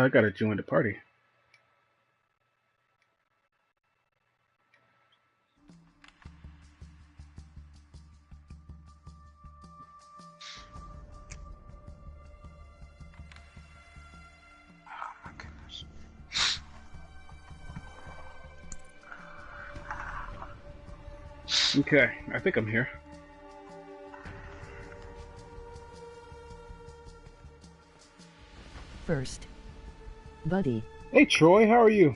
I gotta join the party. Oh my goodness. Okay, I think I'm here. First, buddy. Hey Troy, how are you?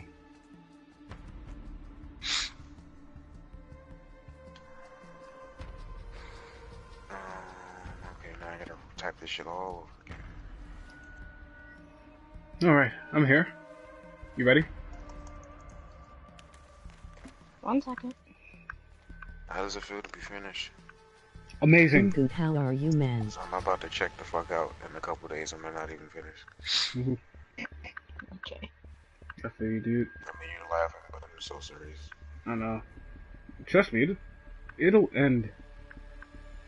Okay, now I gotta type this shit all over again. Alright, I'm here. You ready? 1 second. How does it feel to be finished? Amazing. Good, how are you, man? So I'm about to check the fuck out in a couple days. I might not even finish. Okay. I feel you, dude. I mean, you're laughing, but I'm so serious. I know. Trust me, it'll end.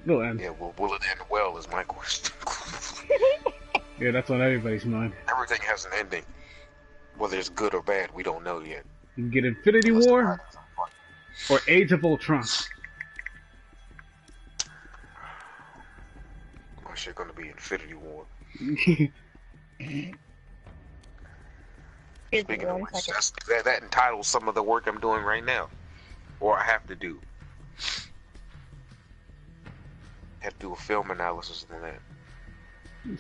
It'll end. Yeah, well, will it end well is my question. Yeah, that's on everybody's mind. Everything has an ending. Whether it's good or bad, we don't know yet. You can get Infinity Unless the War writers are funny. or Age of Ultron. My shit gonna be Infinity War. Speaking of which, that entitles some of the work I'm doing right now. Or I have to do. Have to do a film analysis on that.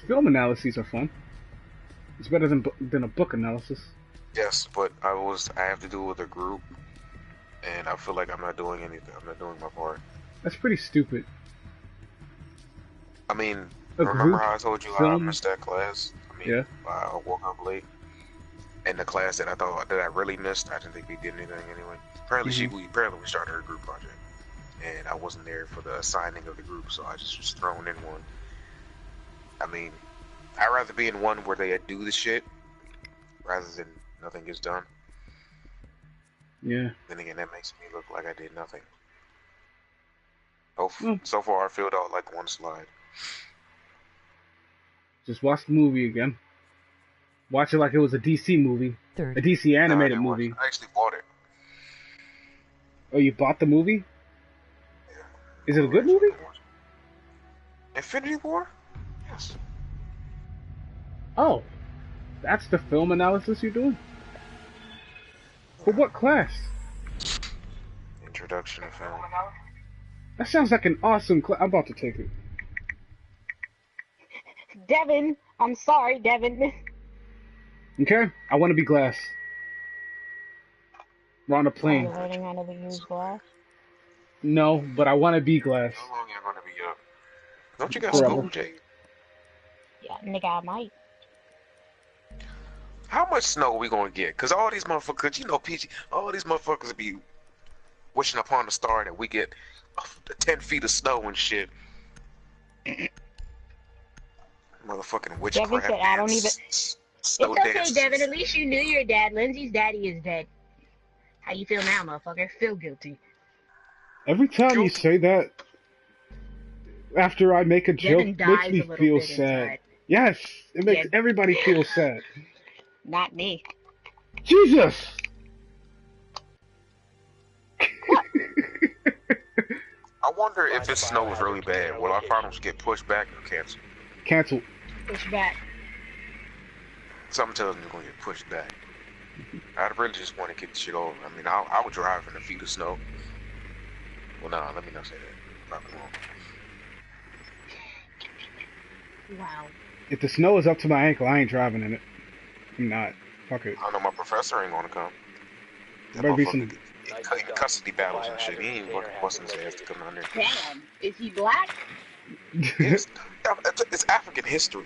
Film analyses are fun. It's better than a book analysis. Yes, but I have to do it with a group, and I feel like I'm not doing anything. I'm not doing my part. That's pretty stupid. I mean, A remember group how I told you I film? missed that class? I mean, Yeah. I woke up late, and the class that I thought that I really missed, I didn't think we did anything anyway. Apparently, we started a group project, and I wasn't there for the assigning of the group, so I just was thrown in one. I mean, I'd rather be in one where they do the shit rather than nothing gets done. Yeah. Then again, that makes me look like I did nothing. Oh, so far I filled out like one slide. Just watch the movie again. Watch it like it was a DC movie. Third. A DC No, I animated didn't watch movie. it. I actually bought it. Oh, you bought the movie? Yeah. Is it a good movie? Infinity War? Yes. Oh. That's the film analysis you're doing? For what class? Introduction to film. That sounds like an awesome class. I'm about to take it. Devin, I'm sorry, Devin. Okay? I want to be Glass. We're on a Are plane. you learning how to use glass? No, but I want to be Glass. How long you gonna be up? Don't you got Forever. school, Jay? Yeah, nigga, I might. How much snow we gonna get? Cause all these motherfuckers, you know, PG, all these motherfuckers be wishing upon a star that we get 10 feet of snow and shit. Motherfucking witchcraft. Devin said, I don't even. Snow It's okay, dances. Devin. At least you knew your dad. Lindsay's daddy is dead. How you feel now, motherfucker? Feel guilty. Every time you say that, after I make a joke, Devin makes dies me a little feel bit sad. inside. Yes, it makes Yeah. everybody feel sad. Not me. Jesus! I wonder if it snows really bad. Will our finals get pushed back or canceled? Cancel. Push back. Something tells me it's gonna get pushed back. I really just want to get the shit over. I mean, I would drive in a feet of snow. Well, no, let me not say that. Probably wrong. Wow. If the snow is up to my ankle, I ain't driving in it. I'm not. Fuck it. I know my professor ain't gonna come. That Better be motherfucker some. in custody battles and shit. He ain't fucking busting his ass to come down there. Damn. Is he black? It's African history.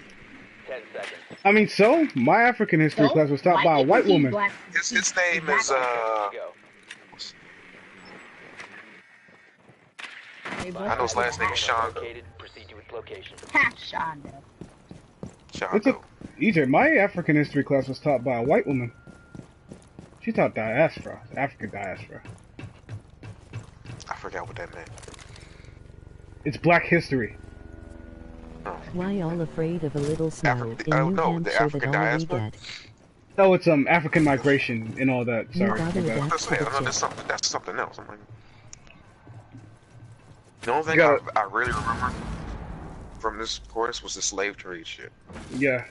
10 seconds. I mean, so my African history So? class was taught by a white is he woman. black? His name is Go. I know his last name is Shondo. Located. Proceed to its location. Ha, Shonda. What's Shondo. up? EJ, my African history class was taught by a white woman. She taught diaspora, African diaspora. I forgot what that meant. It's Black history. Why all afraid of a little snow in New no, the Hampshire that African already diaspora? dead? Oh, it's African migration and all that. You Sorry. gotta my bad. adapt to the That's something else. I'm like, the only You thing gotta, I really remember from this course was the slave trade shit. yeah.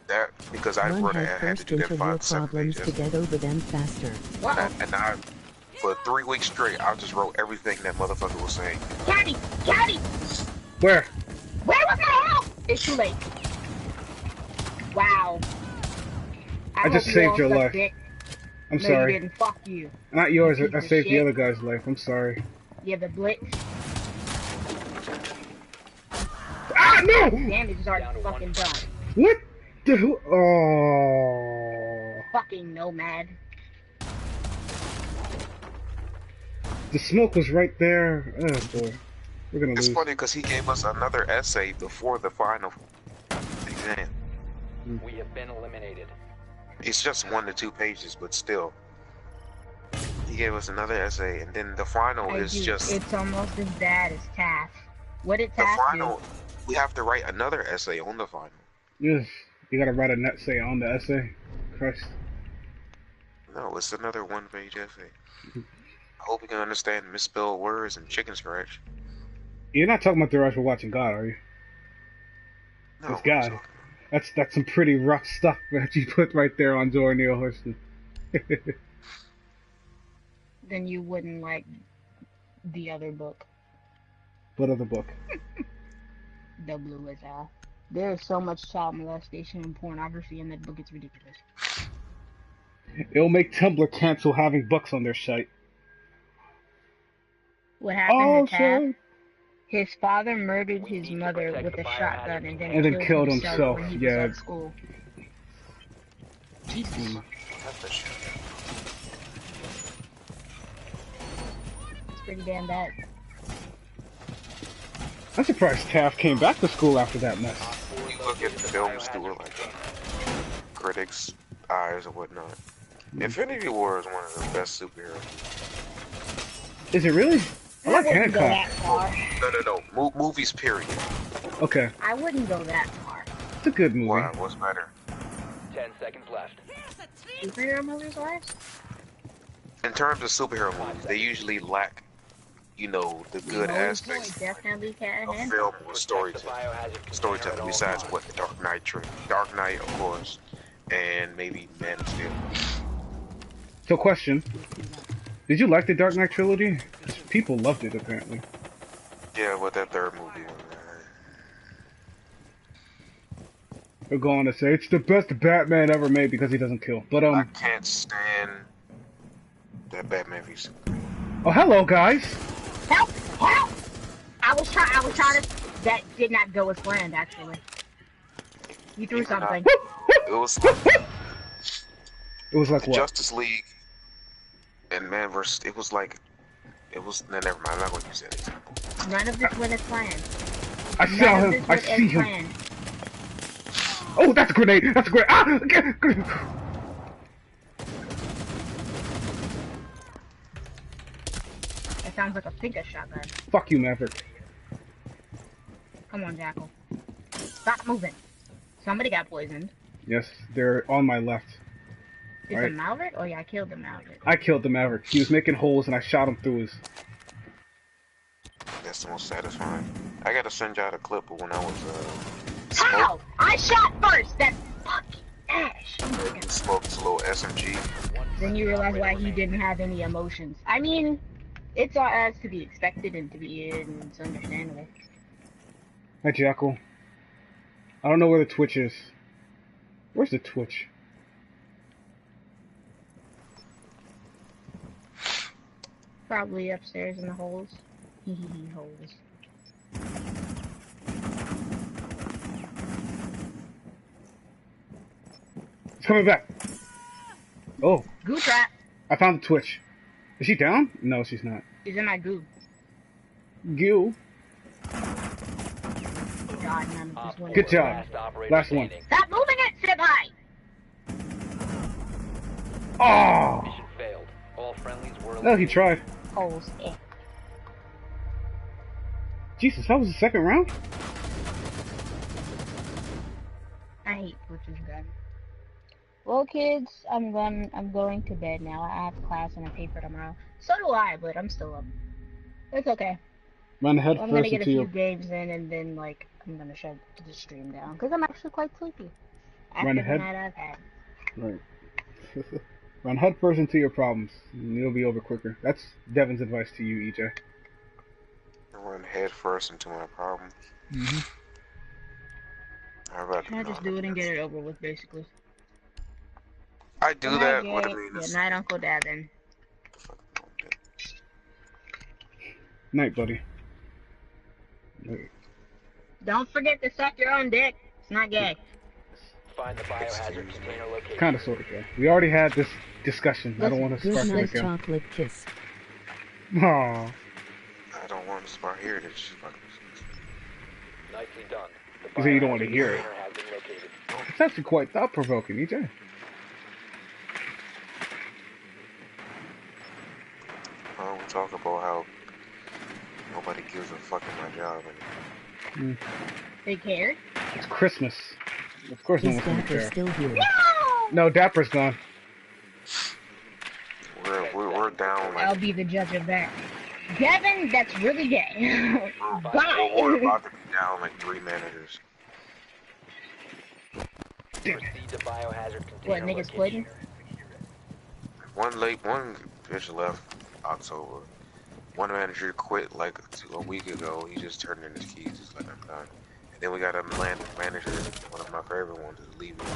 That because I Run wrote head I had to first do that into real 7 problems pages. to get over them faster. And I for 3 weeks straight, I just wrote everything that motherfucker was saying. Caddy! Caddy! Where? Where was my help? It's too late. Wow. I just hope you saved all your suck life. dick. I'm No, sorry. you didn't. Fuck you. Not yours. You piece I of saved the shit. other guy's life. I'm sorry. Yeah, the blitz. Ah, no! Damage is already Down to fucking done. What the hell? Oh. Fucking nomad. The smoke was right there. Oh, boy. We're gonna It's lose. funny because he gave us another essay before the final exam. We have been eliminated. It's just 1 to 2 pages, but still. He gave us another essay, and then the final is just It's almost as bad as TAF. What did the TAF final. We have to write another essay on the final. Yes. You gotta write an essay on the essay. Christ. No, it's another 1-page essay. I hope you can understand misspelled words and chicken scratch. You're not talking about the rest we're watching God, are you? No, This guy. That's some pretty rough stuff that you put right there on Zora Neale Hurston. Then you wouldn't like the other book. What other book? The Blue is Out. There is so much child molestation and pornography in that book, it's ridiculous. It'll make Tumblr cancel having books on their site. What happened to Taff? shit. His father murdered We his need to mother protect with the a biohazard shotgun and container. then And killed himself when he yeah. was at school. Jesus. That's the shit. It's pretty damn bad. I'm surprised Taft came back to school after that mess. You look at films through like critics' eyes or whatnot. Infinity War is one of the best superheroes. Is it really? I like wouldn't go that Hancock. far. No. Movies, period. Okay, I wouldn't go that far. it's a good movie. Why? What's better? 10 seconds left. Superhero movies wise? In terms of superhero movies, they usually lack, the good aspects Definitely can of handle. film or Protect the storytelling. biohazard container Storytelling at all besides times. what the Dark Knight, of course, and maybe Man of Steel. So, question: did you like the Dark Knight trilogy? 'Cause people loved it apparently. Yeah, but that third movie. They're going to say it's the best Batman ever made because he doesn't kill. But I can't stand that Batman v Superman. oh, hello guys. Help! Help! I was trying to. That did not go as planned, actually. You threw Even something. It was It was like the what? Justice League and Man vs. It was. No, never mind. I'm not going to use that example. None of this went as planned. I None saw of him. this I went see as him. planned. Oh, that's a grenade. That's a grenade. Ah! That sounds like a Pinka shotgun. Fuck you, Maverick. Come on, Jackal. Stop moving. Somebody got poisoned. Yes, they're on my left. Is Right. it Maverick? Oh yeah, I killed the Maverick. I killed the Maverick. He was making holes and I shot him through his. That's the most satisfying. I got to send y'all a clip of when I was How? I shot first! That fucking ash! smoked this little SMG. Then you realize why he didn't have any emotions. I mean, it's all as to be expected and to be and it's understandable. Hi, Jackal. I don't know where the Twitch is. Where's the Twitch? Probably upstairs in the holes. Hee holes. It's coming back. Oh, Goo trap I found the Twitch. Is she down? No, she's not. is in my goo. Gil. God, none of this went. Good job. Last operator Last one. standing. Stop moving it, Senpai! Oh! Mission failed. All friendlies were No, he tried. Holes. Eh. Jesus, that was the second round? I hate Butcher's gun. Well, kids, I'm going to bed now. I have class and a paper tomorrow. So do I, but I'm still up. It's okay. Run head I'm gonna first get a into few your games in, and then like I'm gonna shut the stream down because I'm actually quite sleepy run after the head night I've had. right. Run head first into your problems, and it'll be over quicker. That's Devin's advice to you, EJ. I run head first into my problems. Mm-hmm. I'd rather Can I just not. do it and get it over with, basically? I Good do night, that, but I Jay. mean, Good it's night, Uncle Davin. Night, buddy. Night. Don't forget to suck your own dick. It's not gay. Find the biohazard Excuse me. container location. Kind of, sort of, yeah. We already had this discussion. I don't Listen, want to Good spark it night, again. chocolate kiss. Aww. I don't want to spot here. It's just like, Nicely done. The You say you don't want to biohazard hear it. container has been located. It's actually quite thought-provoking, EJ. we talk about how nobody gives a fuck in my job anymore. They cared? It's Christmas. Of course no Is one's gonna Dapper care. still here? No, Dapper's gone. We're down I'll like be the judge of that. Devin, that's really gay. we're Bye. about to be down like 3 managers. Damn it. Proceed to biohazard What, container niggas quitting? One fish left October. One manager quit like a week ago. He just turned in his keys. He's like, I'm done. And then we got a manager, one of my favorite ones, is leaving.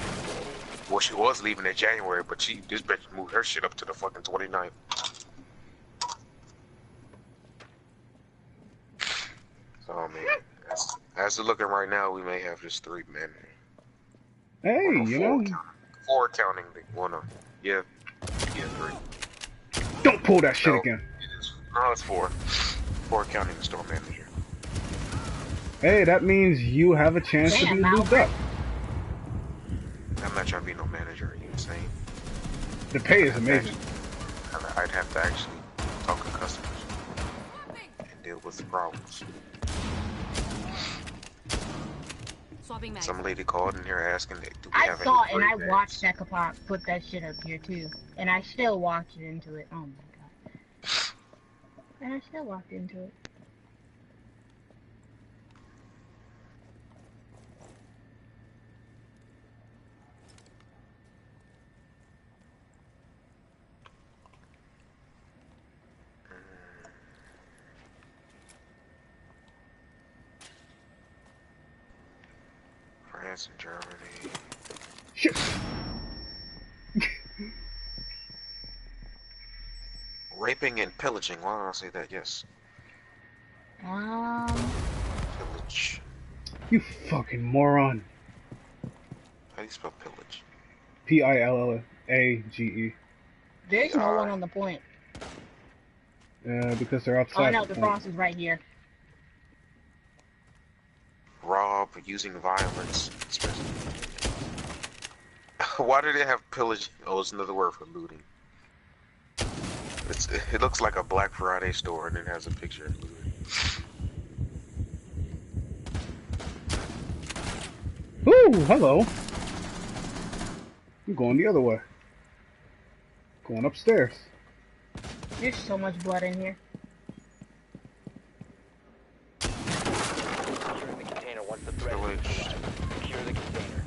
Well, she was leaving in January, but this bitch moved her shit up to the fucking 29th. So, I mean, as it's looking right now, we may have just 3 managers. Hey, Well, no, you 4 know, counting. 4 counting the one of, yeah, 3. don't pull that shit No. again. No, it's 4. 4 counting the store manager. Hey, that means you have a chance to be Damn, moved up. I'm not trying to be no manager, are you insane? The pay is amazing. I'd have to actually talk to customers and deal with the problems. Some lady called in here asking, do we I have saw it any and I free watched bags? that Kapak put that shit up here too. And I still walked into it. Oh my god. And I still walked into it. France and Germany. Shit. Raping and pillaging. Why don't I say that? Yes. Pillage. You fucking moron. How do you spell pillage? P-I-L-L-A-G-E. There's no one on the point. Because they're Oh outside. no, the the point. frost is right here. Rob, using violence. Especially. Why do they have pillage? Oh, it's another word for looting. It looks like a Black Friday store and it has a picture of looting. Ooh, hello. I'm going the other way. Going upstairs. There's so much blood in here. Secure the container once the threat is Pillage. neutralized. Secure the container.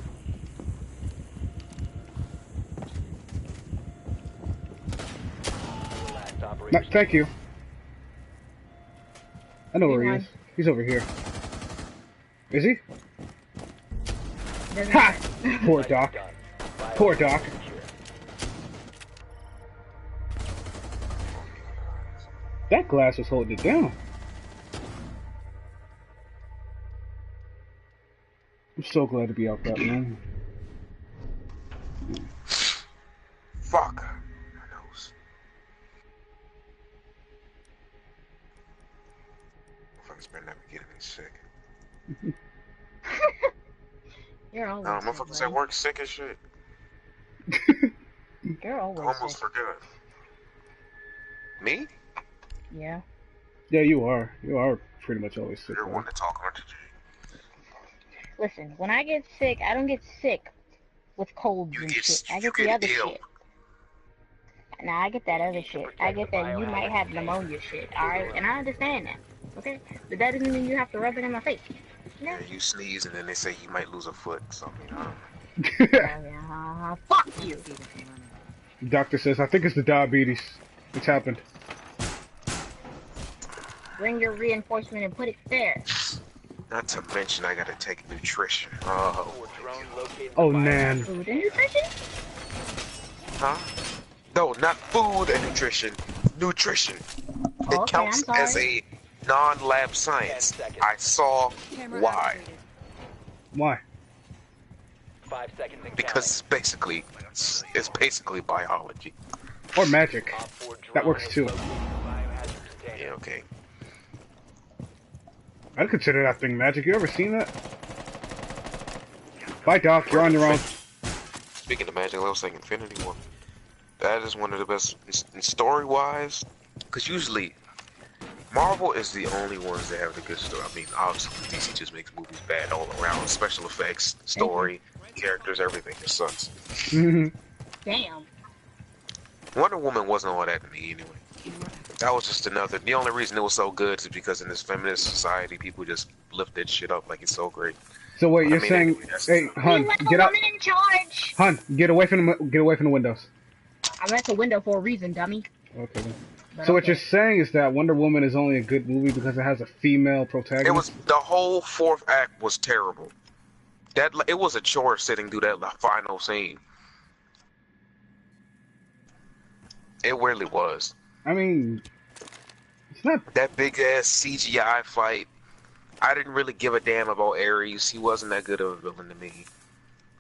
Last operator Thank you. I know where he Hang is. He's over here. Is he? Doesn't Ha! matter. Poor Doc. done. Poor Doc. Secure. That glass was holding it down. I'm so glad to be out that man. Fuck. My nose. Motherfuckers better never get me sick. You're always Motherfuckers sick, at work sick as shit. buddy. You're always Almost sick. for good. Me? Yeah. Yeah, you are. You are pretty much always sick. You're Though. one to talk about the G. Listen, when I get sick, I don't get sick with colds You and get shit. I you get the get other ill. shit. Nah, I get that other shit. I get that you might have pneumonia shit, alright? And I understand that, okay? But that doesn't mean you have to rub it in my face. No. Yeah, you sneeze and then they say you might lose a foot. So I mean, I don't know. Fuck you! Doctor says, I think it's the diabetes. It's happened. Bring your reinforcement and put it there. Not to mention I gotta take nutrition. Oh, man. Food and nutrition? Huh? No, not food and nutrition. Nutrition. Oh, It okay, counts I'm as sorry. a non-lab science. I saw why. Why? 5 seconds and Because it's basically biology. Or magic. That works too. Yeah, okay. I'd consider that thing magic. You ever seen that? Bye, Doc. You're on your own. Speaking of magic, I was saying Infinity War. That is one of the best story-wise. Because usually, Marvel is the only ones that have the good story. I mean, obviously, DC just makes movies bad all around. Special effects, story, characters, everything. It sucks. Damn. Wonder Woman wasn't all that to me anyway. That was just another. The only reason it was so good is because in this feminist society, people just lift that shit up like it's so great. So wait, But you're I mean, saying, anyway, hey, Hun, We let the get out, woman in charge! Hun, get away from the windows. I'm at the window for a reason, dummy. Okay. Then. But So what okay. you're saying is that Wonder Woman is only a good movie because it has a female protagonist? It was the whole fourth act was terrible. That it was a chore sitting through that final scene. It really was. I mean, it's not. That big ass CGI fight. I didn't really give a damn about Ares. He wasn't that good of a villain to me.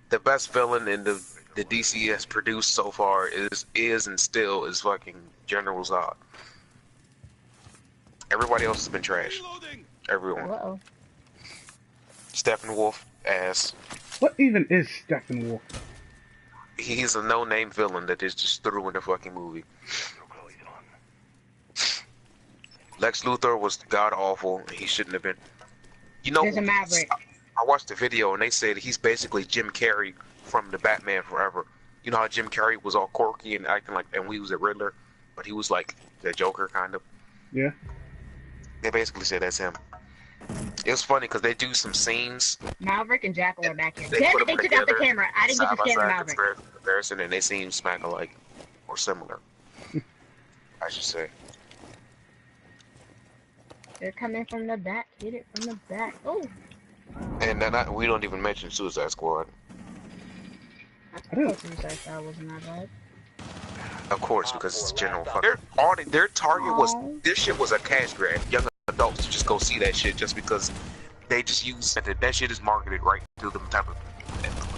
The best villain in the DC has produced so far is and still is fucking General Zod. Everybody else has been trash. Everyone. Uh-oh. Steppenwolf, ass. What even is Steppenwolf? He's a no-name villain that they just threw in the fucking movie. Lex Luthor was god-awful. He shouldn't have been. You know, There's a Maverick. I watched the video and they said he's basically Jim Carrey from the Batman Forever. You know how Jim Carrey was all quirky and acting like, and we was a Riddler, but he was like the Joker kind of. Yeah. They basically said that's him. It was funny because they do some scenes. Maverick and Jackal are back here. They Damn put it, they them took out the together, camera. I didn't get to scan the Maverick. comparison, and they seem smack alike or similar. I should say. They're coming from the back. Hit it from the back. Oh. And then we don't even mention Suicide Squad. I thought Suicide Squad wasn't that bad. Of course, because it's general fuck. Their target was, this shit was a cash grab. Young adults just go see that shit just because they just use that shit is marketed right to them type of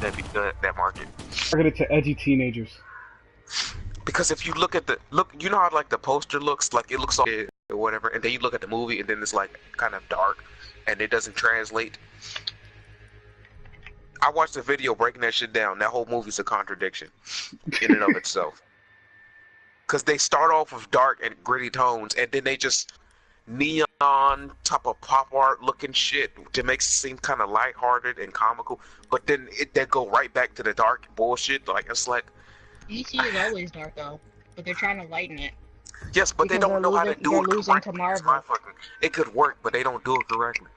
that market. Targeted to edgy teenagers. Because if you look at you know how like the poster looks, like it looks all or whatever, and then you look at the movie and then it's like kind of dark and it doesn't translate. I watched a video breaking that shit down. That whole movie's a contradiction in and of itself. Because they start off with dark and gritty tones, and then they just neon type of pop art looking shit to make it seem kind of lighthearted and comical. But then they go right back to the dark bullshit. Like it's like DC is always dark though, but they're trying to lighten it. yes, but they Because don't know how to do it losing to correctly. Marvel. It could work, but they don't do it correctly.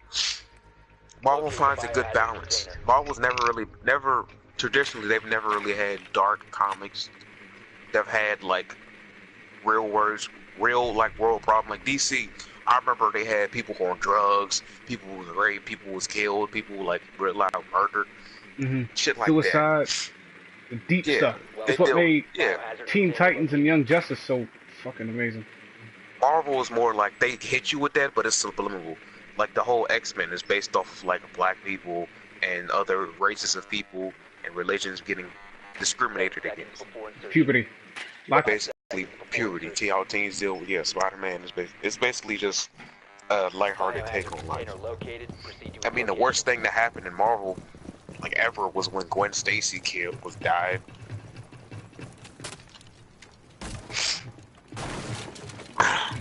Marvel finds a good balance. Marvel's traditionally they've never really had dark comics. They've had like real like world problem. Like DC, I remember they had people on drugs, people was raped, people was killed, people like real loud murdered, shit like Suicide, that. the deep Yeah, stuff. they That's what do. made Yeah. Teen Titans and Young Justice so fucking amazing. Marvel is more like they hit you with that, but it's subliminal. Like the whole X-Men is based off of like black people and other races of people and religions getting discriminated against. Puberty. Like Basically, puberty. How teens deal with Spider-Man it's basically just a lighthearted take on life. I mean, the worst thing that happened in Marvel, like ever, was when Gwen Stacy died.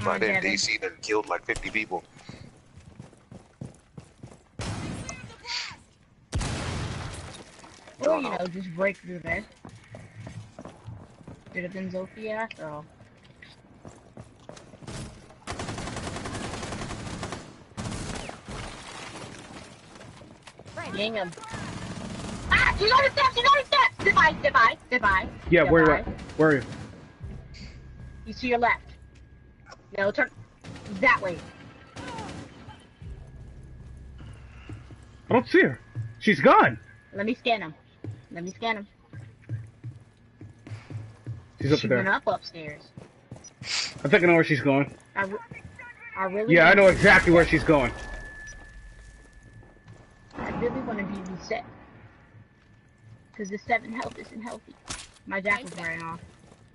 But then Devin. DC then killed like 50 people. Or, you know, just break through there. Should have been Zofia after all. Dang him. Ah! She's on the steps! She's on the steps! Goodbye. Yeah, where are you at? Where are you? He's to your left. No, turn that way. I don't see her. She's gone. Let me scan him. She's She up there. went up upstairs. I think I know where she's going. I really. Yeah, I know exactly where she's going. I really want to be reset. Because the 7 health isn't healthy. My jack was wearing off.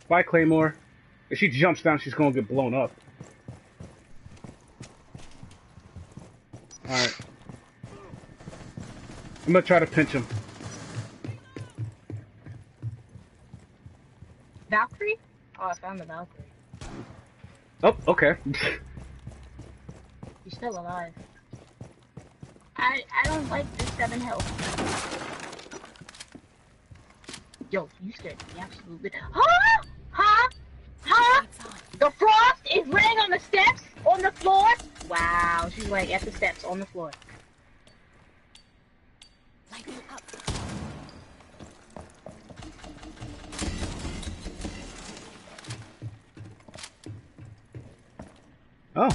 Bye, Claymore. If she jumps down, she's gonna get blown up. Alright. I'm gonna try to pinch him. Valkyrie? Oh, I found the Valkyrie. Oh, okay. He's still alive. I don't like this 7 health. Yo, you scared me absolutely. Huh? The frost is laying on the steps, on the floor. Wow, she's like at the steps, on the floor. Oh.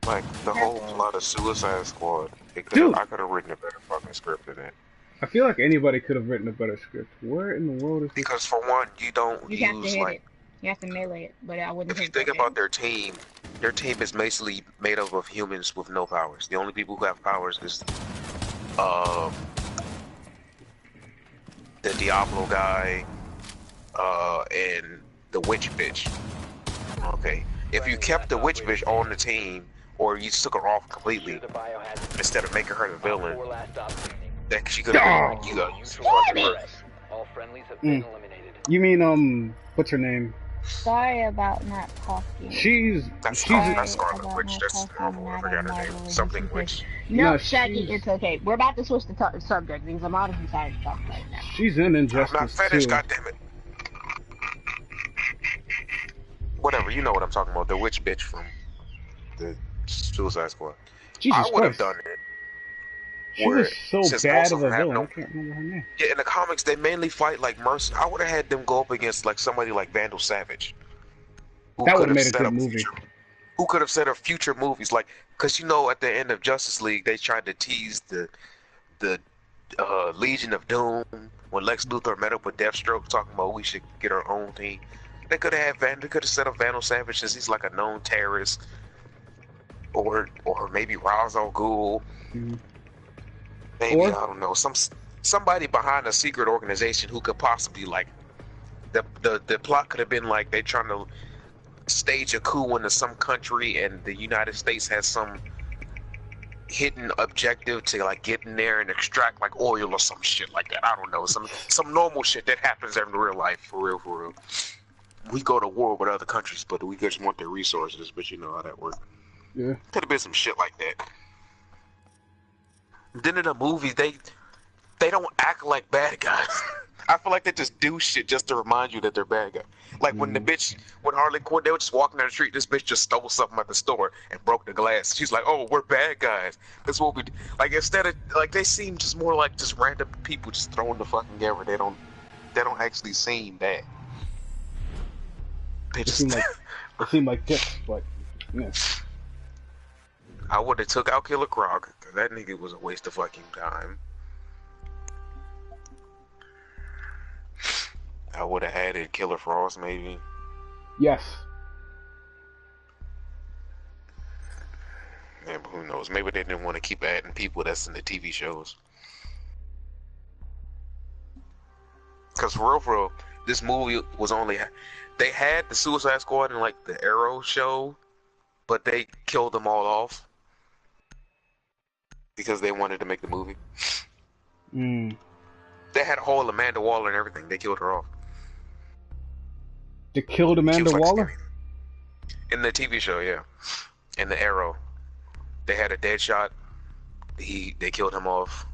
Like, the whole plot of Suicide Squad, I could have written a better fucking script than that. I feel like anybody could have written a better script. Where in the world is this? Because for one, you don't You have to use, hit like, it. You have to melee it, but I wouldn't if you take think that about their team is basically made up of humans with no powers. The only people who have powers is, the Diablo guy, and the witch bitch. Okay. If you kept the witch bitch on the team, or you took her off completely, instead of making her the villain, that she could have been, All friendlies have been eliminated. You mean, what's her name? Sorry about not talking. That's Scarlet Witch. That's normal. I forgot her name. Something Witch. No, No, Shaggy, it's okay. We're about to switch the subject because I'm honestly tired of talking right now. She's in Injustice I'm not finished, too. goddammit. Whatever, you know what I'm talking about. The witch bitch from the Suicide Squad. Jesus I would have Christ. done it. She was so since bad most of a them have villain. no- I can't remember her name. Yeah, in the comics, they mainly fight like mercy. I would have had them go up against like somebody like Vandal Savage. That would have made a good movie. Who could have set up future movies? Like, because you know, at the end of Justice League, they tried to tease the Legion of Doom when Lex Luthor met up with Deathstroke, talking about we should get our own team. They could have set up Vandal Savage since he's like a known terrorist, or maybe Ra's al Ghul. Maybe I don't know, somebody behind a secret organization who could possibly like the plot could have been like they trying to stage a coup into some country and the United States has some hidden objective to like get in there and extract like oil or some shit like that. I don't know, some normal shit that happens in real life, for real. We go to war with other countries, but we just want their resources. But you know how that works. Yeah. Could have been some shit like that. Then in the movies, they don't act like bad guys. I feel like they just do shit just to remind you that they're bad guys. Like when Harley Quinn, they were just walking down the street, this bitch just stole something at the store and broke the glass. She's like, "Oh, we're bad guys. That's what we do." Like instead of like they seem just more like just random people just throwing the fucking hammer. They don't actually seem bad. They just seem like dicks, but yeah. I would have took out Killer Croc, because that nigga was a waste of fucking time. I would have added Killer Frost, maybe. Yes. Yeah, but who knows? Maybe they didn't want to keep adding people that's in the TV shows. Because for real, this movie was only... They had the Suicide Squad in, like, the Arrow show, but they killed them all off. Because they wanted to make the movie. They had a whole Amanda Waller and everything. They killed her off. They killed Amanda Waller? In the TV show, yeah. In the Arrow. They had a dead shot. They killed him off.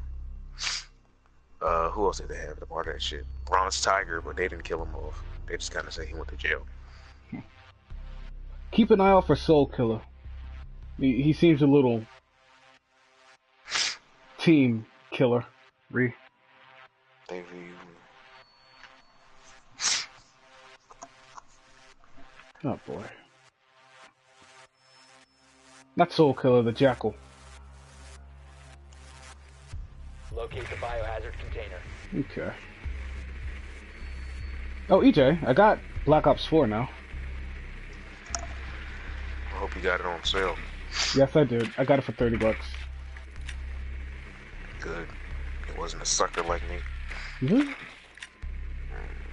who else did they have? The part of that shit. Bronze Tiger, but they didn't kill him off. They just kind of say he went to jail. Keep an eye out for Soul Killer. He seems a little team killer. Re. Oh boy. Not Soul Killer, the Jackal. Locate the biohazard container. Okay. Oh, EJ, I got Black Ops 4 now. I hope you got it on sale. Yes, I did. I got it for $30. Good. It wasn't a sucker like me. Mm-hmm.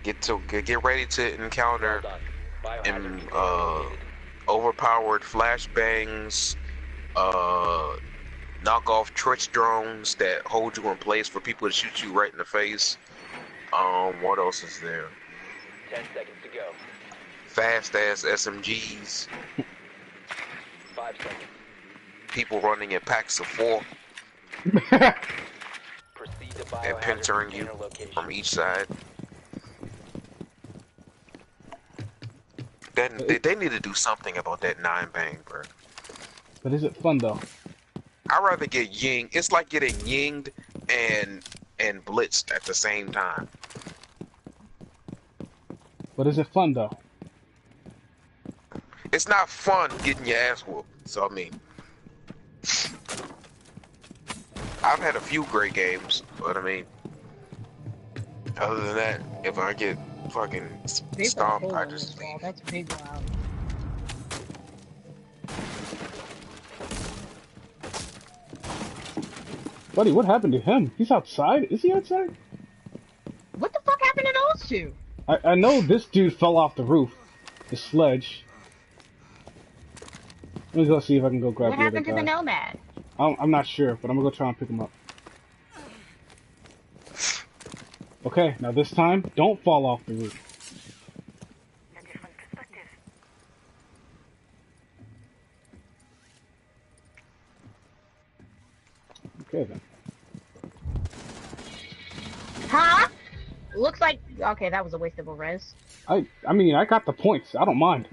Get ready to encounter Well done. Biohazard container located. overpowered flashbangs, knockoff Twitch drones that hold you in place for people to shoot you right in the face. What else is there? 10 seconds to go. Fast ass SMGs. 5 seconds. People running in packs of 4 Proceed to and biohazard pinchering you container location. from each side. They need to do something about that 9-bang, bro. But is it fun though? I'd rather get yinged. It's like getting yinged and blitzed at the same time. But is it fun though? It's not fun getting your ass whooped. So I mean, I've had a few great games, but I mean, other than that, if I get fucking They've got a stomped, hole I in just this wall. leave. That's big loud. Buddy, what happened to him? He's outside? Is he outside? What the fuck happened to those two? I know this dude fell off the roof. The sledge. Let me go see if I can go grab What the other happened to the guy. Nomad? I'm not sure, but I'm gonna go try and pick him up. Okay, now this time, don't fall off the roof. Okay then. Huh? Looks like okay, that was a waste of a res. I mean, I got the points. I don't mind.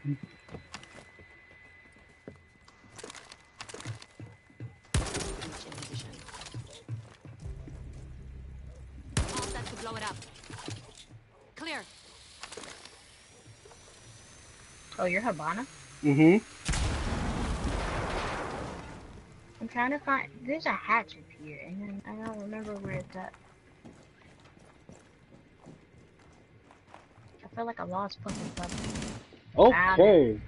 All set to blow it up. Clear. Oh, you're Habana? Mm-hmm. I'm trying to find. There's a hatch up here, and then I don't remember where it's at. I feel like I lost fucking something. Okay.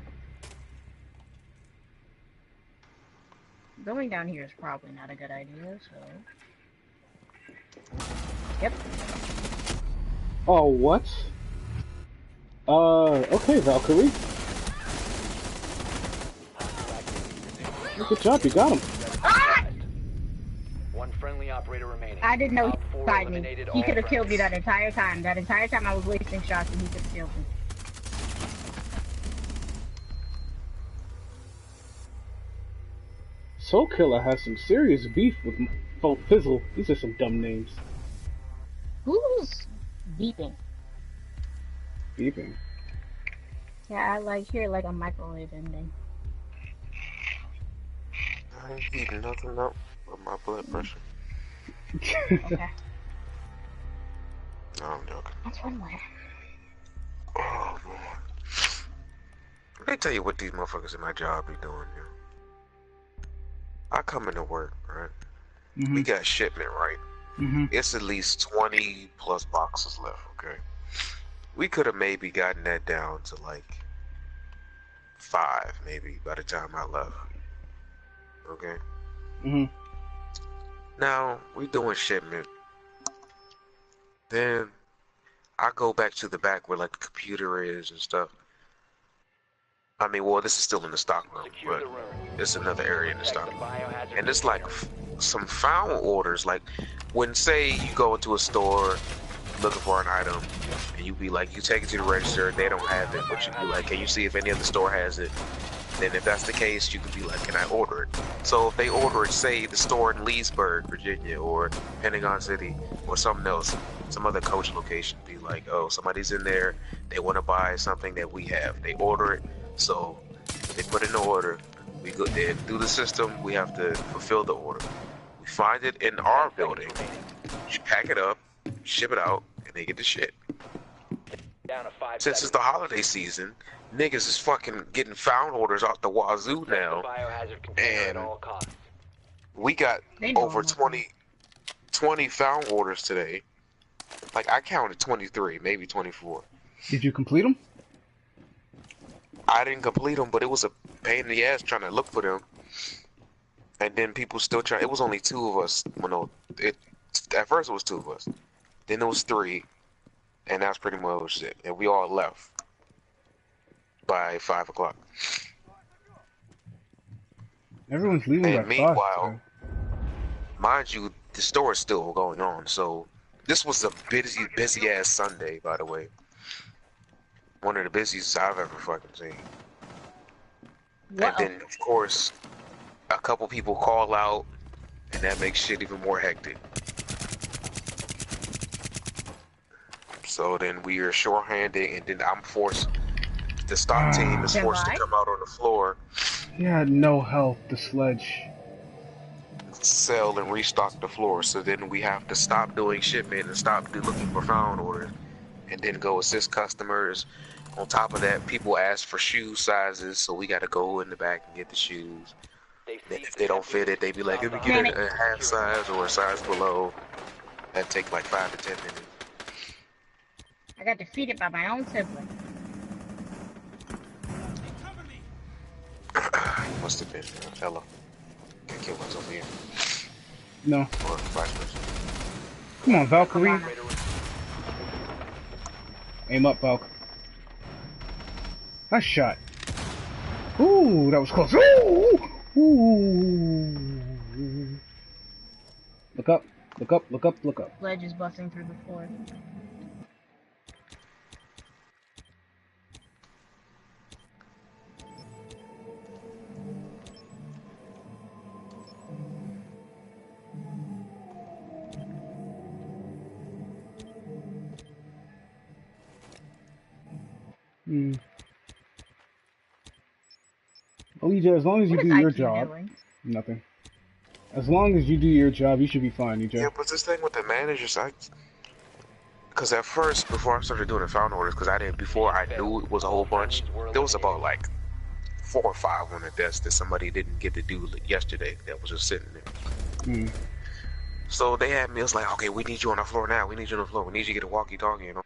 Going down here is probably not a good idea, so. Yep. Oh, what? Okay, Valkyrie. Good job, you got him. Ah! One friendly operator remaining. I didn't know he Op 4 was me. eliminated He all could have killed me friendlies. that entire time. That entire time I was wasting shots and he could have killed me. Soul Killer has some serious beef with Fizzle. These are some dumb names. Who's beeping? Beeping. Yeah, I like hear like a microwave ending. I ain't heating nothing up with my blood pressure. Okay. No, I'm joking. That's one way. Oh, man. Let me tell you what these motherfuckers in my job be doing, yo. I come into work, right? Mm-hmm. We got shipment, right? Mm-hmm. It's at least 20 plus boxes left, okay? We could have maybe gotten that down to like 5, maybe, by the time I left. Okay? Mm-hmm. Now, we doing shipment. Then, I go back to the back where like the computer is and stuff. I mean, well, this is still in the stock room, Secure but the room. it's another area in the Protect stock the room. biohazard And it's like container. some foul orders, like when say you go into a store looking for an item and you be like, you take it to the register, they don't have it, but you be like, can you see if any other store has it? Then if that's the case, you can be like, can I order it? So if they order it, say the store in Leesburg, Virginia, or Pentagon City, or something else, some other Coach location, be like, oh, somebody's in there, they want to buy something that we have. They order it, so they put in the order. We go then through the system, we have to fulfill the order. We find it in our building, pack it up, ship it out, and they get the shit. Down to 5 Since it's the holiday season, niggas is fucking getting found orders out the wazoo now. Biohazard container at And all costs. we got They know over I'm 20 found orders today. Like, I counted 23, maybe 24. Did you complete them? I didn't complete them, but it was a pain in the ass trying to look for them. And then people still try. It was only 2 of us. Well, no, at first it was 2 of us. Then there was 3. And that's pretty much it. And we all left by 5 o'clock. Everyone's leaving And by meanwhile, 5. mind you, the store is still going on. So this was a busy ass Sunday, by the way. One of the busiest I've ever fucking seen. Wow. And then, of course, a couple people call out, and that makes shit even more hectic. So then we are shorthanded, and then I'm forced. The stock team is forced to come out on the floor, He had no health, the sledge. sell and restock the floor. So then we have to stop doing shipment and stop looking for found orders, and then go assist customers. On top of that, people ask for shoe sizes, so we got to go in the back and get the shoes. Then if they don't fit it, they be like, "Let me get a half size or a size below." That take like 5 to 10 minutes. I got defeated by my own sibling. Must have been Ella. Can't kill myself here. No. Or vice versa. Come on, Valkyrie. Aim up, Valk. Nice shot. Ooh, that was close. Ooh! Ooh! Look up, look up, look up, look up. Ledge is busting through the floor. EJ, as long as you What do is your IQ job, doing? nothing. As long as you do your job, you should be fine, EJ. Yeah, but this thing with the managers, because at first, before I started doing the found orders, before I knew it was a whole bunch, there was about like 4 or 5 on the desk that somebody didn't get to do yesterday that was just sitting there. So they had me, it was like, okay, we need you on the floor now, we need you on the floor, we need you to get a walkie-talkie, you know.